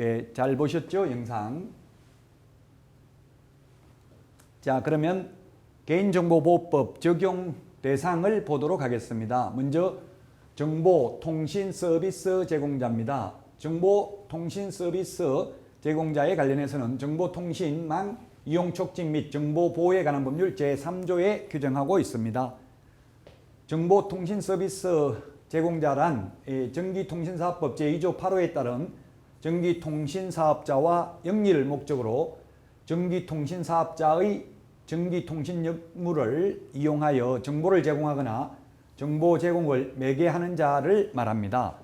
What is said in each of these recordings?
네, 잘 보셨죠? 영상. 자, 그러면 개인정보보호법 적용 대상을 보도록 하겠습니다. 먼저 정보통신서비스 제공자입니다. 정보통신서비스 제공자에 관련해서는 정보통신망 이용 촉진 및 정보보호에 관한 법률 제3조에 규정하고 있습니다. 정보통신서비스 제공자란 전기통신사업법 제2조 8호에 따른 전기통신사업자와 영리를 목적으로 전기통신사업자의 전기통신 역물을 이용하여 정보를 제공하거나 정보 제공을 매개하는 자를 말합니다.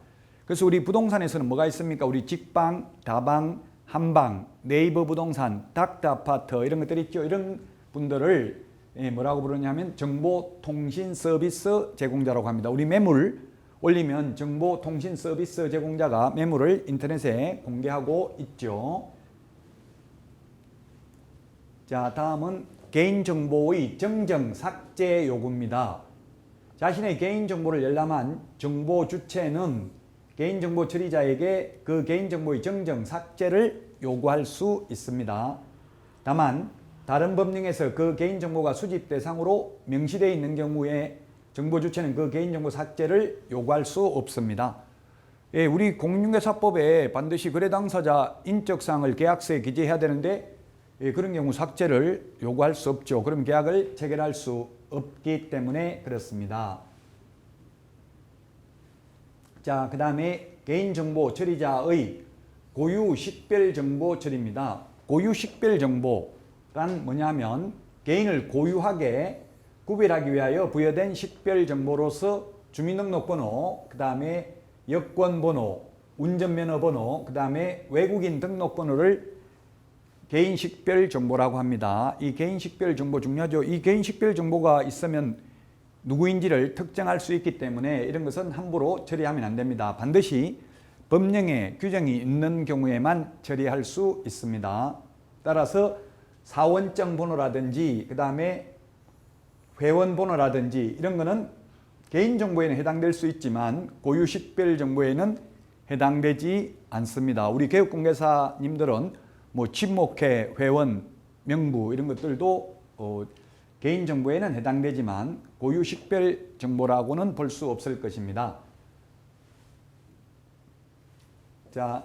그래서 우리 부동산에서는 뭐가 있습니까? 우리 직방, 다방, 한방, 네이버 부동산, 닥터아파트 이런 것들이 있죠. 이런 분들을 뭐라고 부르냐면 정보통신 서비스 제공자라고 합니다. 우리 매물 올리면 정보통신 서비스 제공자가 매물을 인터넷에 공개하고 있죠. 자, 다음은 개인정보의 정정 삭제 요구입니다. 자신의 개인정보를 열람한 정보 주체는 개인정보 처리자에게 그 개인정보의 정정 삭제를 요구할 수 있습니다. 다만 다른 법령에서 그 개인정보가 수집 대상으로 명시되어 있는 경우에 정보 주체는 그 개인정보 삭제를 요구할 수 없습니다. 우리 공인중개사법에 반드시 거래 당사자 인적사항을 계약서에 기재해야 되는데 그런 경우 삭제를 요구할 수 없죠. 그럼 계약을 체결할 수 없기 때문에 그렇습니다. 자, 그 다음에 개인정보 처리자의 고유 식별정보 처리입니다. 고유 식별정보란 뭐냐면 개인을 고유하게 구별하기 위하여 부여된 식별정보로서 주민등록번호, 그 다음에 여권번호, 운전면허번호, 그 다음에 외국인 등록번호를 개인식별정보라고 합니다. 이 개인식별정보 중요하죠. 이 개인식별정보가 있으면 누구인지를 특정할 수 있기 때문에 이런 것은 함부로 처리하면 안 됩니다. 반드시 법령에 규정이 있는 경우에만 처리할 수 있습니다. 따라서 사원증 번호라든지 그 다음에 회원번호라든지 이런 거는 개인정보에는 해당될 수 있지만 고유식별정보에는 해당되지 않습니다. 우리 교육공개사님들은 뭐 친목회, 회원, 명부 이런 것들도 개인정보에는 해당되지만 고유식별정보라고는 볼 수 없을 것입니다. 자,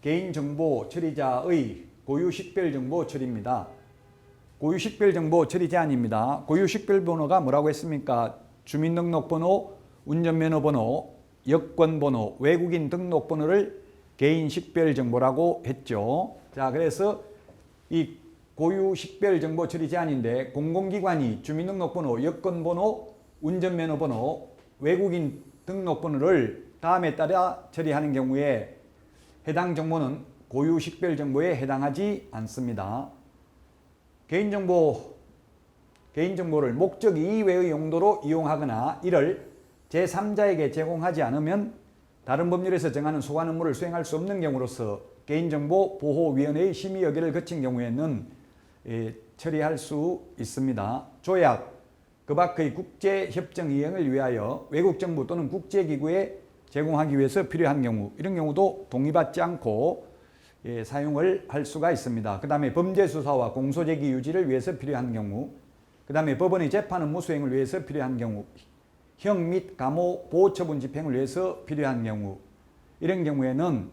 개인정보 처리자의 고유식별정보 처리입니다. 고유식별정보 처리 제한입니다. 고유식별번호가 뭐라고 했습니까? 주민등록번호, 운전면허번호, 여권번호, 외국인 등록번호를 개인식별정보라고 했죠. 자, 그래서 이 고유식별정보 처리 제한인데 공공기관이 주민등록번호, 여권번호, 운전면허번호, 외국인 등록번호를 다음에 따라 처리하는 경우에 해당 정보는 고유식별정보에 해당하지 않습니다. 개인정보를 목적 이외의 용도로 이용하거나 이를 제3자에게 제공하지 않으면 다른 법률에서 정하는 소관 업무를 수행할 수 없는 경우로서 개인정보보호위원회의 심의 의결을 거친 경우에는 처리할 수 있습니다. 조약, 그 밖의 국제협정 이행을 위하여 외국정부 또는 국제기구에 제공하기 위해서 필요한 경우 이런 경우도 동의받지 않고 사용을 할 수가 있습니다. 그 다음에 범죄수사와 공소제기 유지를 위해서 필요한 경우 그 다음에 법원의 재판 업무 수행을 위해서 필요한 경우 형 및 감호 보호처분 집행을 위해서 필요한 경우 이런 경우에는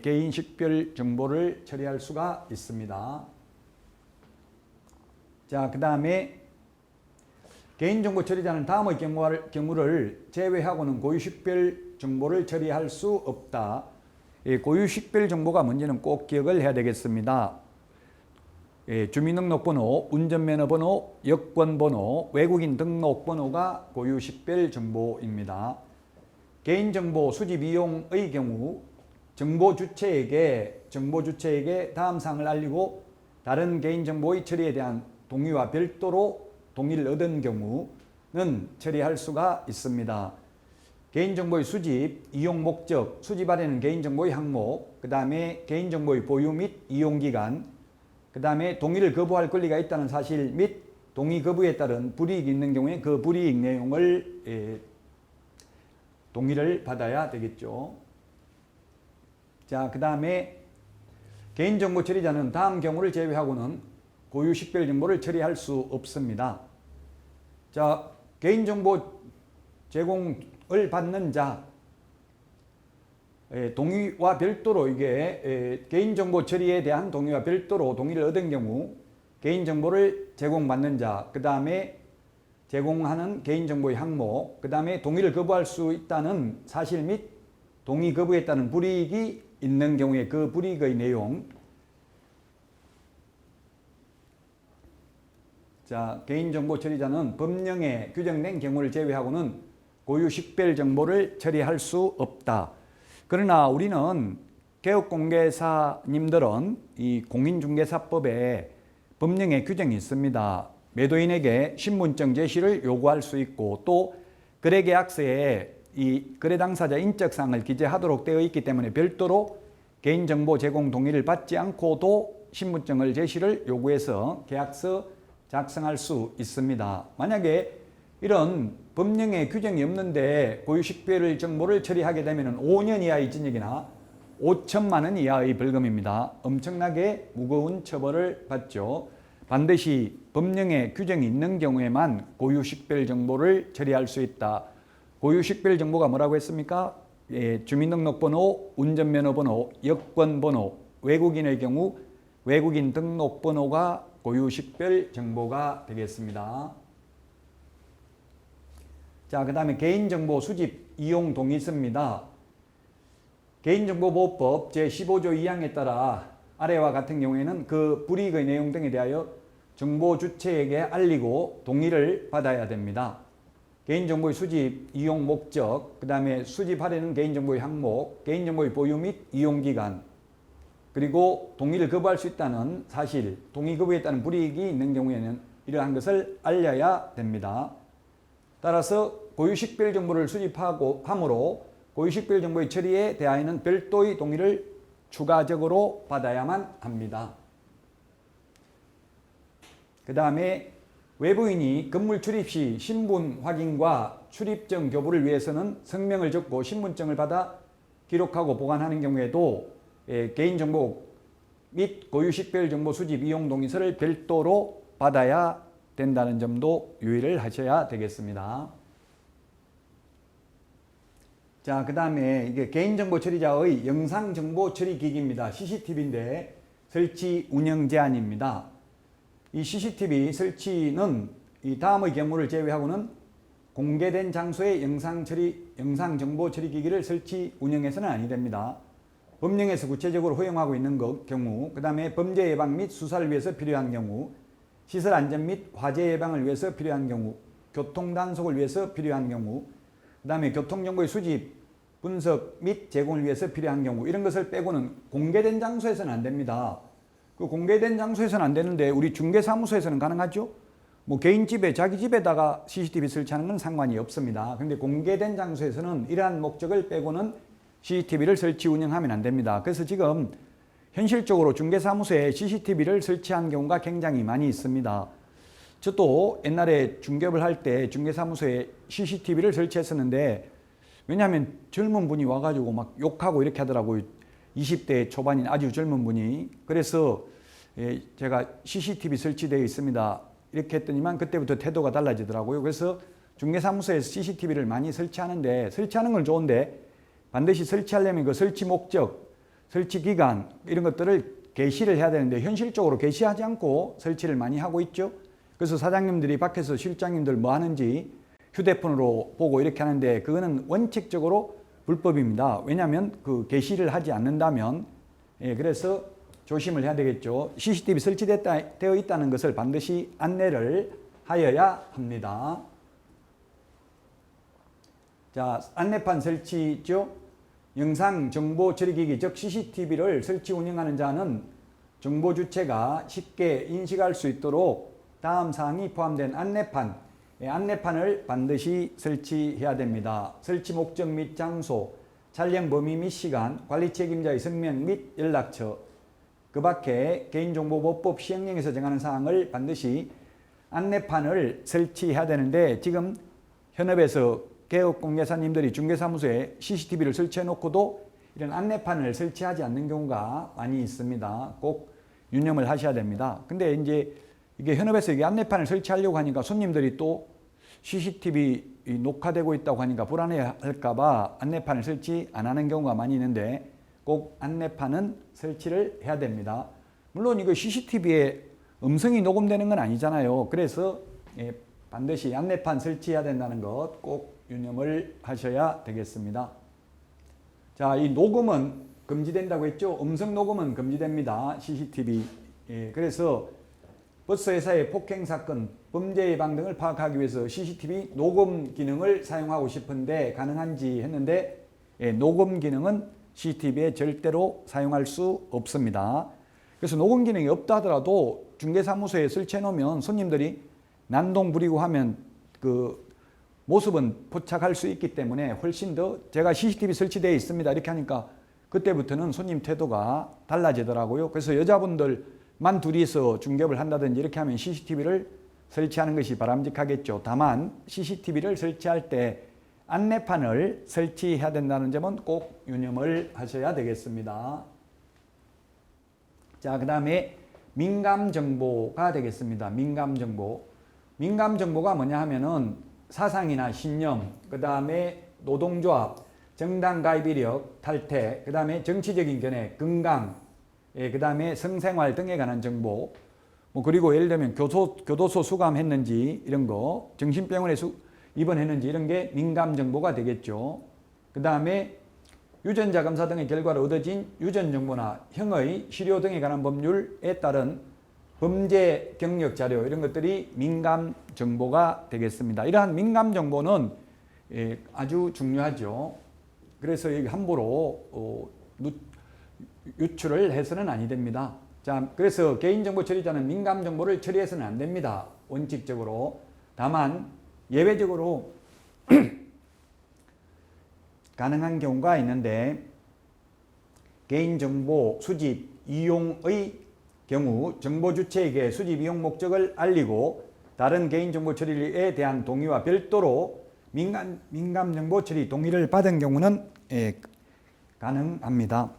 개인식별 정보를 처리할 수가 있습니다. 자, 그 다음에 개인정보 처리자는 다음의 경우를 제외하고는 고유식별 정보를 처리할 수 없다. 고유식별 정보가 뭔지는 꼭 기억을 해야 되겠습니다. 주민등록번호, 운전면허번호, 여권번호, 외국인 등록번호가 고유식별 정보입니다. 개인정보 수집 이용의 경우 정보 주체에게 다음 사항을 알리고 다른 개인정보의 처리에 대한 동의와 별도로 동의를 얻은 경우는 처리할 수가 있습니다. 개인정보의 수집, 이용 목적, 수집하려는 개인정보의 항목, 그 다음에 개인정보의 보유 및 이용기간, 그 다음에 동의를 거부할 권리가 있다는 사실 및 동의 거부에 따른 불이익이 있는 경우에 그 불이익 내용을 동의를 받아야 되겠죠. 자, 그 다음에 개인정보 처리자는 다음 경우를 제외하고는 고유 식별 정보를 처리할 수 없습니다. 자, 개인정보 제공을 받는 자, 동의와 별도로 이게 개인정보 처리에 대한 동의와 별도로 동의를 얻은 경우 개인정보를 제공받는 자, 그 다음에 제공하는 개인정보의 항목, 그 다음에 동의를 거부할 수 있다는 사실 및 동의 거부에 따른 불이익이 있는 경우에 그 불이익의 내용. 자, 개인정보 처리자는 법령에 규정된 경우를 제외하고는 고유 식별 정보를 처리할 수 없다. 그러나 우리는 개업공개사님들은 이 공인중개사법에 법령에 규정이 있습니다. 매도인에게 신분증 제시를 요구할 수 있고 또 거래계약서에 이 거래 당사자 인적사항을 기재하도록 되어 있기 때문에 별도로 개인정보 제공 동의를 받지 않고도 신분증을 제시를 요구해서 계약서 작성할 수 있습니다. 만약에 이런 법령에 규정이 없는데 고유식별 정보를 처리하게 되면 5년 이하의 징역이나 5천만 원 이하의 벌금입니다. 엄청나게 무거운 처벌을 받죠. 반드시 법령에 규정이 있는 경우에만 고유식별 정보를 처리할 수 있다. 고유식별 정보가 뭐라고 했습니까? 주민등록번호, 운전면허번호, 여권번호, 외국인의 경우 외국인 등록번호가 고유식별 정보가 되겠습니다. 자, 그 다음에 개인정보 수집 이용 동의서입니다. 개인정보보호법 제15조 2항에 따라 아래와 같은 경우에는 그 불이익의 내용 등에 대하여 정보 주체에게 알리고 동의를 받아야 됩니다. 개인정보의 수집, 이용 목적, 그 다음에 수집하려는 개인정보의 항목, 개인정보의 보유 및 이용기간, 그리고 동의를 거부할 수 있다는 사실, 동의 거부에 따른 불이익이 있는 경우에는 이러한 것을 알려야 됩니다. 따라서 고유식별 정보를 수집하고 함으로 고유식별 정보의 처리에 대하여는 별도의 동의를 추가적으로 받아야만 합니다. 그 다음에 외부인이 건물 출입 시 신분 확인과 출입증 교부를 위해서는 성명을 적고 신분증을 받아 기록하고 보관하는 경우에도 개인정보 및 고유식별 정보 수집 이용 동의서를 별도로 받아야 된다는 점도 유의를 하셔야 되겠습니다. 자, 그 다음에 이게 개인정보 처리자의 영상정보 처리기기입니다. CCTV인데 설치 운영 제한입니다. 이 CCTV 설치는 이 다음의 경우를 제외하고는 공개된 장소에 영상정보 처리기기를 설치 운영해서는 아니 됩니다. 법령에서 구체적으로 허용하고 있는 경우, 그 다음에 범죄 예방 및 수사를 위해서 필요한 경우, 시설 안전 및 화재 예방을 위해서 필요한 경우, 교통 단속을 위해서 필요한 경우, 그 다음에 교통정보의 수집, 분석 및 제공을 위해서 필요한 경우, 이런 것을 빼고는 공개된 장소에서는 안 됩니다. 그 공개된 장소에서는 안 되는데 우리 중개사무소에서는 가능하죠? 뭐 개인 집에, 자기 집에다가 CCTV 설치하는 건 상관이 없습니다. 그런데 공개된 장소에서는 이러한 목적을 빼고는 CCTV를 설치 운영하면 안 됩니다. 그래서 지금 현실적으로 중개사무소에 CCTV를 설치한 경우가 굉장히 많이 있습니다. 저도 옛날에 중개업을 할 때 중개사무소에 CCTV를 설치했었는데, 왜냐하면 젊은 분이 와가지고 막 욕하고 이렇게 하더라고요. 20대 초반인 아주 젊은 분이. 그래서 제가 CCTV 설치되어 있습니다 이렇게 했더니만 그때부터 태도가 달라지더라고요. 그래서 중개사무소에서 CCTV를 많이 설치하는데, 설치하는 건 좋은데 반드시 설치하려면 그 설치 목적, 설치 기간 이런 것들을 게시를 해야 되는데 현실적으로 게시하지 않고 설치를 많이 하고 있죠. 그래서 사장님들이 밖에서 실장님들 뭐 하는지 휴대폰으로 보고 이렇게 하는데 그거는 원칙적으로 불법입니다. 왜냐하면 그 게시를 하지 않는다면, 그래서 조심을 해야 되겠죠. CCTV 설치되어 있다는 것을 반드시 안내를 하여야 합니다. 자, 안내판 설치죠. 영상 정보 처리기기 즉 CCTV를 설치 운영하는 자는 정보 주체가 쉽게 인식할 수 있도록 다음 사항이 포함된 안내판을 반드시 설치해야 됩니다. 설치 목적 및 장소, 촬영 범위 및 시간, 관리 책임자의 성명 및 연락처, 그 밖에 개인정보보호법 시행령에서 정하는 사항을 반드시 안내판을 설치해야 되는데, 지금 현업에서 개업공개사님들이 중개사무소에 CCTV를 설치해 놓고도 이런 안내판을 설치하지 않는 경우가 많이 있습니다. 꼭 유념을 하셔야 됩니다. 근데 이제 이게 현업에서 이게 안내판을 설치하려고 하니까 손님들이 또 CCTV 녹화되고 있다고 하니까 불안해할까봐 안내판을 설치 안 하는 경우가 많이 있는데 꼭 안내판은 설치를 해야 됩니다. 물론 이거 CCTV에 음성이 녹음되는 건 아니잖아요. 그래서 반드시 안내판 설치해야 된다는 것 꼭 유념을 하셔야 되겠습니다. 자, 이 녹음은 금지된다고 했죠. 음성 녹음은 금지됩니다. CCTV. 그래서 버스 회사의 폭행 사건, 범죄 예방 등을 파악하기 위해서 CCTV 녹음 기능을 사용하고 싶은데 가능한지 했는데 녹음 기능은 CCTV에 절대로 사용할 수 없습니다. 그래서 녹음 기능이 없다 하더라도 중개사무소에 설치해 놓으면 손님들이 난동 부리고 하면 그 모습은 포착할 수 있기 때문에 훨씬 더 제가 CCTV 설치되어 있습니다 이렇게 하니까 그때부터는 손님 태도가 달라지더라고요. 그래서 여자분들만 둘이서 중개업을 한다든지 이렇게 하면 CCTV를 설치하는 것이 바람직하겠죠. 다만 CCTV를 설치할 때 안내판을 설치해야 된다는 점은 꼭 유념을 하셔야 되겠습니다. 자, 그 다음에 민감정보가 되겠습니다. 민감정보. 민감정보가 뭐냐 하면은 사상이나 신념, 그 다음에 노동조합, 정당 가입 이력, 탈퇴, 그 다음에 정치적인 견해, 건강, 그 다음에 성생활 등에 관한 정보, 그리고 예를 들면 교도소 수감했는지 이런 거, 정신병원에 입원했는지 이런 게 민감정보가 되겠죠. 그 다음에 유전자 검사 등의 결과로 얻어진 유전정보나 형의 실효 등에 관한 법률에 따른 범죄 경력 자료 이런 것들이 민감 정보가 되겠습니다. 이러한 민감 정보는 아주 중요하죠. 그래서 함부로 유출을 해서는 아니 됩니다. 자, 그래서 개인정보 처리자는 민감 정보를 처리해서는 안 됩니다. 원칙적으로. 다만 예외적으로 가능한 경우가 있는데 개인정보 수집 이용의 경우 정보 주체에게 수집 이용 목적을 알리고 다른 개인정보 처리에 대한 동의와 별도로 민감정보 처리 동의를 받은 경우는 가능합니다.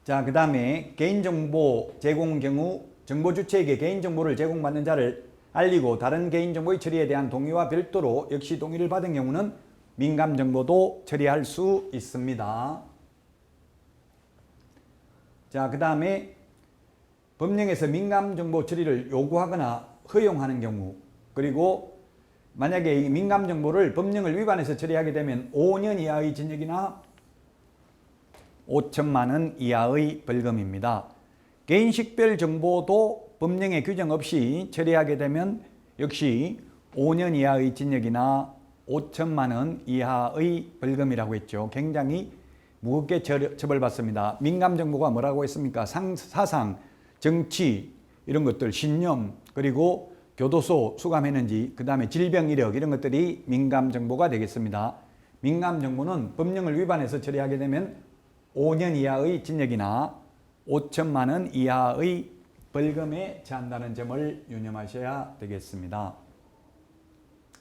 자, 그 다음에 개인정보 제공 경우 정보 주체에게 개인정보를 제공받는 자를 알리고 다른 개인정보의 처리에 대한 동의와 별도로 역시 동의를 받은 경우는 민감정보도 처리할 수 있습니다. 자, 그 다음에 법령에서 민감정보 처리를 요구하거나 허용하는 경우, 그리고 만약에 이 민감정보를 법령을 위반해서 처리하게 되면 5년 이하의 징역이나 5천만 원 이하의 벌금입니다. 개인식별 정보도 법령에 규정 없이 처리하게 되면 역시 5년 이하의 징역이나 5천만 원 이하의 벌금이라고 했죠. 굉장히 무겁게 처벌받습니다. 민감정보가 뭐라고 했습니까? 사상, 정치 이런 것들, 신념, 그리고 교도소 수감했는지, 그 다음에 질병 이력 이런 것들이 민감정보가 되겠습니다. 민감정보는 법령을 위반해서 처리하게 되면 5년 이하의 징역이나 5천만 원 이하의 벌금에 처한다는 점을 유념하셔야 되겠습니다.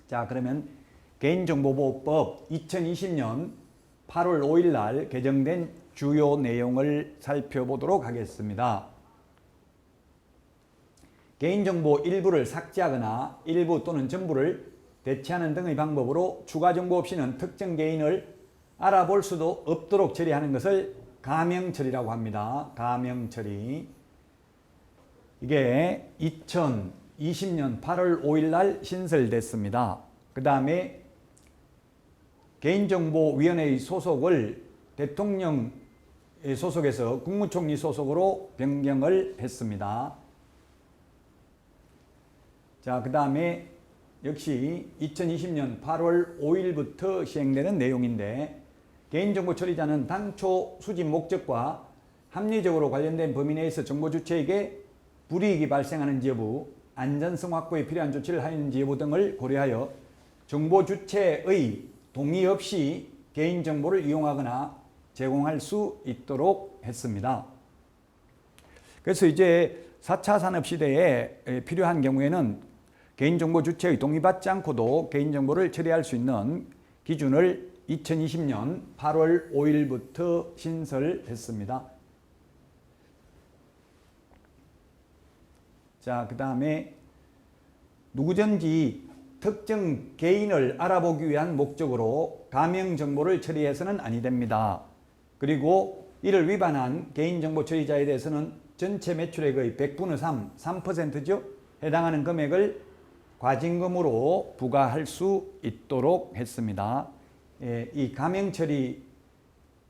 자, 그러면 개인정보보호법 2020년 8월 5일 날 개정된 주요 내용을 살펴보도록 하겠습니다. 개인정보 일부를 삭제하거나 일부 또는 전부를 대체하는 등의 방법으로 추가 정보 없이는 특정 개인을 알아볼 수도 없도록 처리하는 것을 가명처리라고 합니다. 가명처리. 이게 2020년 8월 5일 날 신설됐습니다. 그 다음에 개인정보위원회의 소속을 대통령 소속에서 국무총리 소속으로 변경을 했습니다. 자, 그 다음에 역시 2020년 8월 5일부터 시행되는 내용인데 개인정보 처리자는 당초 수집 목적과 합리적으로 관련된 범위 내에서 정보 주체에게 불이익이 발생하는지 여부, 안전성 확보에 필요한 조치를 하였는지 여부 등을 고려하여 정보 주체의 동의 없이 개인정보를 이용하거나 제공할 수 있도록 했습니다. 그래서 이제 4차 산업시대에 필요한 경우에는 개인정보 주체의 동의받지 않고도 개인정보를 처리할 수 있는 기준을 2020년 8월 5일부터 신설했습니다. 자, 그 다음에 누구든지 특정 개인을 알아보기 위한 목적으로 가명 정보를 처리해서는 아니 됩니다. 그리고 이를 위반한 개인정보 처리자에 대해서는 전체 매출액의 100분의 3, 3%죠. 해당하는 금액을 과징금으로 부과할 수 있도록 했습니다. 이 가명 처리,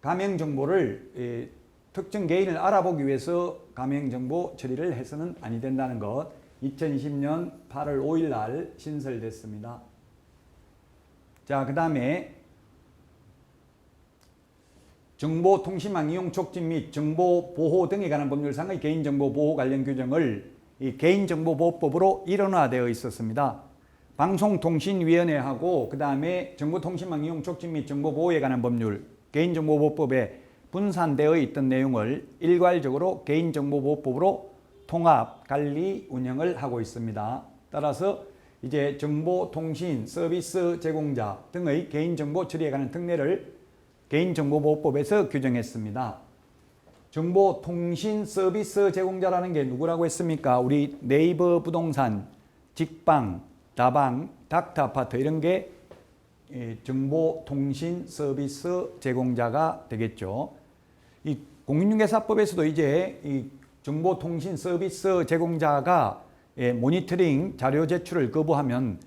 가명 정보를 특정 개인을 알아보기 위해서 가명 정보 처리를 해서는 아니 된다는 것. 2020년 8월 5일 날 신설됐습니다. 자, 그 다음에 정보통신망 이용 촉진 및 정보 보호 등에 관한 법률상의 개인정보 보호 관련 규정을 이 개인정보보호법으로 일원화되어 있었습니다. 방송통신위원회하고 그 다음에 정보통신망 이용 촉진 및 정보 보호에 관한 법률 개인정보보호법에 분산되어 있던 내용을 일괄적으로 개인정보보호법으로 통합, 관리, 운영을 하고 있습니다. 따라서 이제 정보통신 서비스 제공자 등의 개인정보 처리에 관한 특례를 개인정보보호법에서 규정했습니다. 정보통신 서비스 제공자라는 게 누구라고 했습니까? 우리 네이버 부동산, 직방, 다방, 닥터아파트 이런 게 정보통신 서비스 제공자가 되겠죠. 이 공인중개사법에서도 이제 이 정보통신 서비스 제공자가 모니터링 자료 제출을 거부하면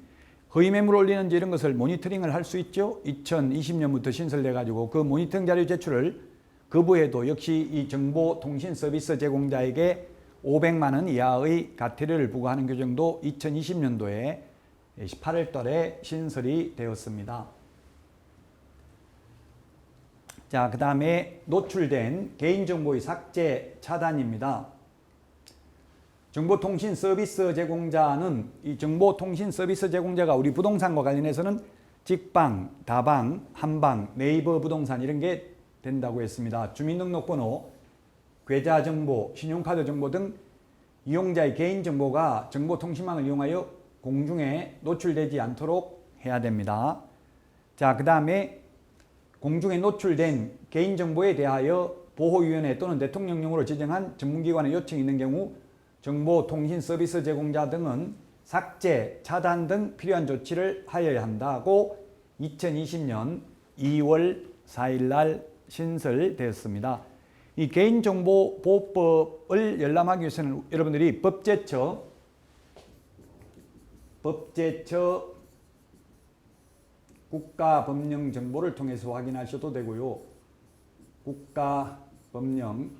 허위 매물 올리는지 이런 것을 모니터링을 할 수 있죠. 2020년부터 신설돼 가지고 그 모니터링 자료 제출을 거부해도 역시 이 정보통신 서비스 제공자에게 500만 원 이하의 과태료를 부과하는 규정도 2020년도에 18월 달에 신설이 되었습니다. 자, 그 다음에 노출된 개인정보의 삭제 차단입니다. 정보통신 서비스 제공자는 이 정보통신 서비스 제공자가 우리 부동산과 관련해서는 직방, 다방, 한방, 네이버 부동산 이런 게 된다고 했습니다. 주민등록번호, 계좌정보, 신용카드 정보 등 이용자의 개인정보가 정보통신망을 이용하여 공중에 노출되지 않도록 해야 됩니다. 자, 그 다음에 공중에 노출된 개인정보에 대하여 보호위원회 또는 대통령령으로 지정한 전문기관의 요청이 있는 경우 정보통신 서비스 제공자 등은 삭제, 차단 등 필요한 조치를 하여야 한다고 2020년 2월 4일 날 신설되었습니다. 이 개인정보보호법을 열람하기 위해서는 여러분들이 법제처 국가법령정보를 통해서 확인하셔도 되고요. 국가법령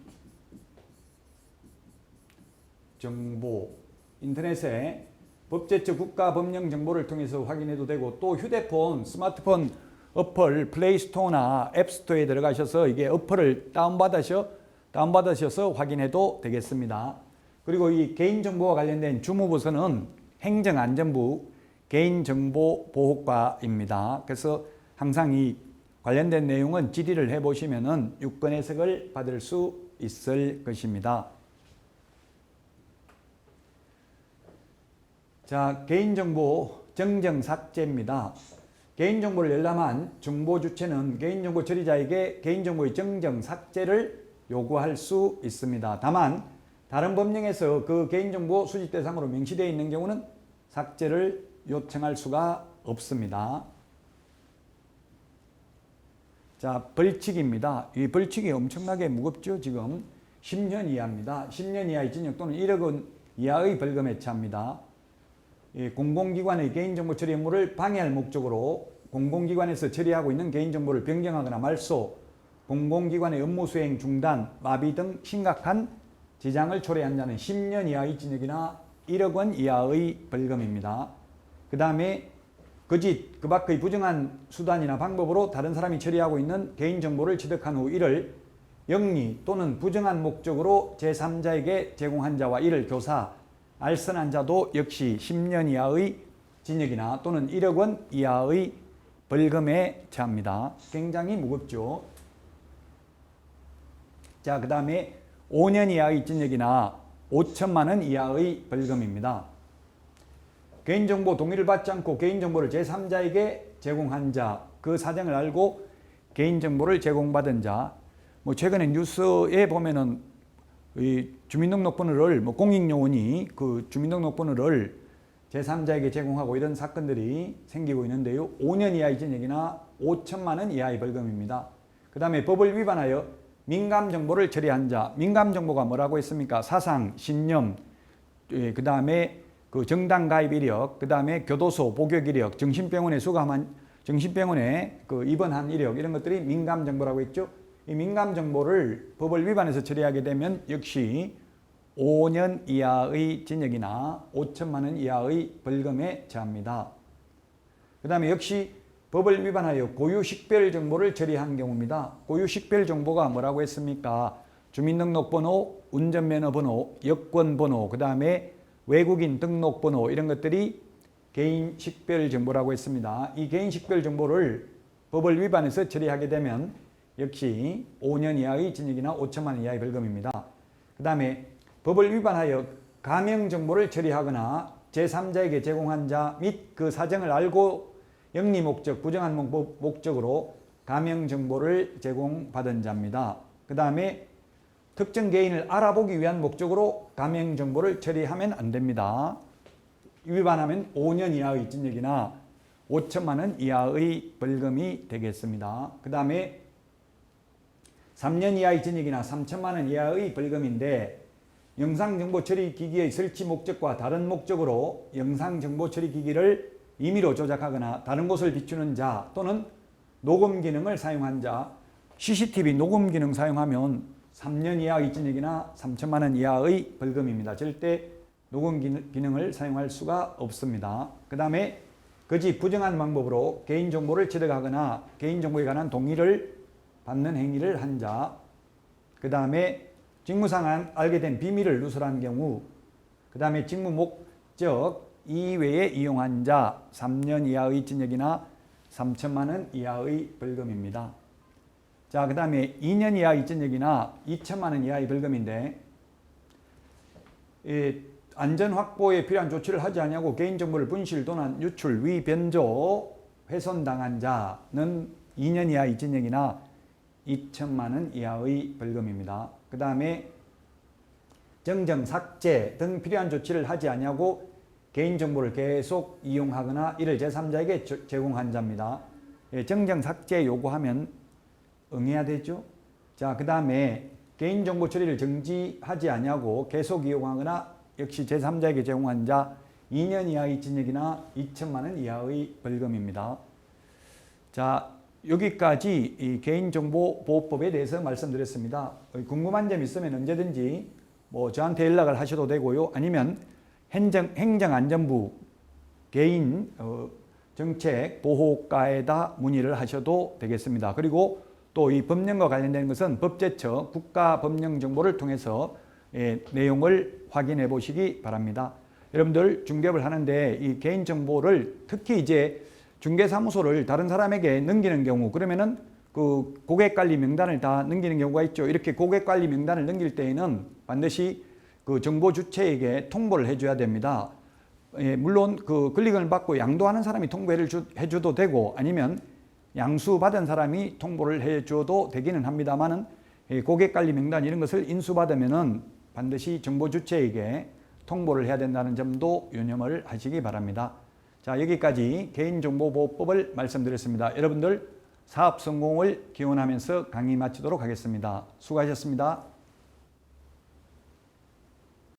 정보 인터넷에 법제처 국가법령 정보를 통해서 확인해도 되고 또 휴대폰, 스마트폰 어플 플레이스토어나 앱스토어에 들어가셔서 이게 어플을 다운받으셔서 확인해도 되겠습니다. 그리고 이 개인정보와 관련된 주무부서는 행정안전부 개인정보보호과입니다. 그래서 항상 이 관련된 내용은 질의를 해보시면은 유권 해석을 받을 수 있을 것입니다. 자, 개인정보 정정 삭제입니다. 개인정보를 열람한 정보 주체는 개인정보 처리자에게 개인정보의 정정 삭제를 요구할 수 있습니다. 다만 다른 법령에서 그 개인정보 수집 대상으로 명시되어 있는 경우는 삭제를 요청할 수가 없습니다. 자, 벌칙입니다. 이 벌칙이 엄청나게 무겁죠. 지금 10년 이하입니다. 10년 이하의 징역 또는 1억 원 이하의 벌금에 처합니다. 공공기관의 개인정보 처리 업무를 방해할 목적으로 공공기관에서 처리하고 있는 개인정보를 변경하거나 말소, 공공기관의 업무 수행 중단, 마비 등 심각한 지장을 초래한 자는 10년 이하의 징역이나 1억 원 이하의 벌금입니다. 그 다음에 거짓, 그 밖의 부정한 수단이나 방법으로 다른 사람이 처리하고 있는 개인정보를 취득한 후 이를 영리 또는 부정한 목적으로 제3자에게 제공한 자와 이를 교사, 알선한 자도 역시 10년 이하의 징역이나 또는 1억 원 이하의 벌금에 처합니다. 굉장히 무겁죠. 자, 그 다음에 5년 이하의 징역이나 5천만 원 이하의 벌금입니다. 개인정보 동의를 받지 않고 개인정보를 제3자에게 제공한 자, 그 사정을 알고 개인정보를 제공받은 자, 뭐 최근에 뉴스에 보면은 이 주민등록번호를 공익요원이 그 주민등록번호를 제3자에게 제공하고 이런 사건들이 생기고 있는데요. 5년 이하의 징역이나 5천만 원 이하의 벌금입니다. 그 다음에 법을 위반하여 민감정보를 처리한 자, 민감정보가 뭐라고 했습니까? 사상, 신념, 그 다음에 그 정당 가입 이력, 그 다음에 교도소 복역 이력, 정신병원에 그 입원한 이력, 이런 것들이 민감정보라고 했죠. 이 민감정보를 법을 위반해서 처리하게 되면 역시 5년 이하의 징역이나 5천만 원 이하의 벌금에 처합니다. 그 다음에 역시 법을 위반하여 고유식별 정보를 처리한 경우입니다. 고유식별 정보가 뭐라고 했습니까? 주민등록번호, 운전면허번호, 여권번호, 그 다음에 외국인 등록번호, 이런 것들이 개인식별 정보라고 했습니다. 이 개인식별 정보를 법을 위반해서 처리하게 되면 역시 5년 이하의 징역이나 5천만 원 이하의 벌금입니다. 그 다음에 법을 위반하여 가명정보를 처리하거나 제3자에게 제공한 자 및 그 사정을 알고 영리 목적, 부정한 목적으로 가명정보를 제공받은 자입니다. 그 다음에 특정 개인을 알아보기 위한 목적으로 가명정보를 처리하면 안 됩니다. 위반하면 5년 이하의 징역이나 5천만 원 이하의 벌금이 되겠습니다. 그 다음에 3년 이하의 징역이나 3천만 원 이하의 벌금인데 영상정보 처리기기의 설치 목적과 다른 목적으로 영상정보 처리기기를 임의로 조작하거나 다른 곳을 비추는 자 또는 녹음 기능을 사용한 자, CCTV 녹음 기능 사용하면 3년 이하의 징역이나 3천만 원 이하의 벌금입니다. 절대 녹음 기능을 사용할 수가 없습니다. 그 다음에 거짓 부정한 방법으로 개인정보를 취득하거나 개인정보에 관한 동의를 받는 행위를 한 자, 그 다음에 직무상 알게 된 비밀을 누설한 경우, 그 다음에 직무 목적 이외에 이용한 자 3년 이하의 징역이나 3천만 원 이하의 벌금입니다. 자, 그 다음에 2년 이하의 징역이나 2천만 원 이하의 벌금인데 안전 확보에 필요한 조치를 하지 않냐고 개인정보를 분실 또는 유출, 위변조, 훼손당한 자는 2년 이하의 징역이나 2천만 원 이하의 벌금입니다. 그 다음에 정정, 삭제 등 필요한 조치를 하지 않냐고 개인정보를 계속 이용하거나 이를 제3자에게 제공한 자입니다. 정정, 삭제 요구하면 응해야 되죠. 자, 그 다음에 개인정보 처리를 정지하지 않냐고 계속 이용하거나 역시 제3자에게 제공한 자 2년 이하의 징역이나 2천만 원 이하의 벌금입니다. 자, 여기까지 이 개인정보보호법에 대해서 말씀드렸습니다. 궁금한 점 있으면 언제든지 저한테 연락을 하셔도 되고요. 아니면 행정안전부 개인 정책보호과에다 문의를 하셔도 되겠습니다. 그리고 또 이 법령과 관련된 것은 법제처 국가법령정보를 통해서 내용을 확인해 보시기 바랍니다. 여러분들 중개업을 하는데 이 개인정보를 특히 이제 중개사무소를 다른 사람에게 넘기는 경우, 그러면은 그 고객관리 명단을 다 넘기는 경우가 있죠. 이렇게 고객관리 명단을 넘길 때에는 반드시 그 정보 주체에게 통보를 해줘야 됩니다. 물론 그 클릭을 받고 양도하는 사람이 통보해줘도 되고 아니면 양수받은 사람이 통보를 해줘도 되기는 합니다만은 고객관리 명단 이런 것을 인수받으면은 반드시 정보 주체에게 통보를 해야 된다는 점도 유념을 하시기 바랍니다. 자, 여기까지 개인정보보호법을 말씀드렸습니다. 여러분들 사업 성공을 기원하면서 강의 마치도록 하겠습니다. 수고하셨습니다.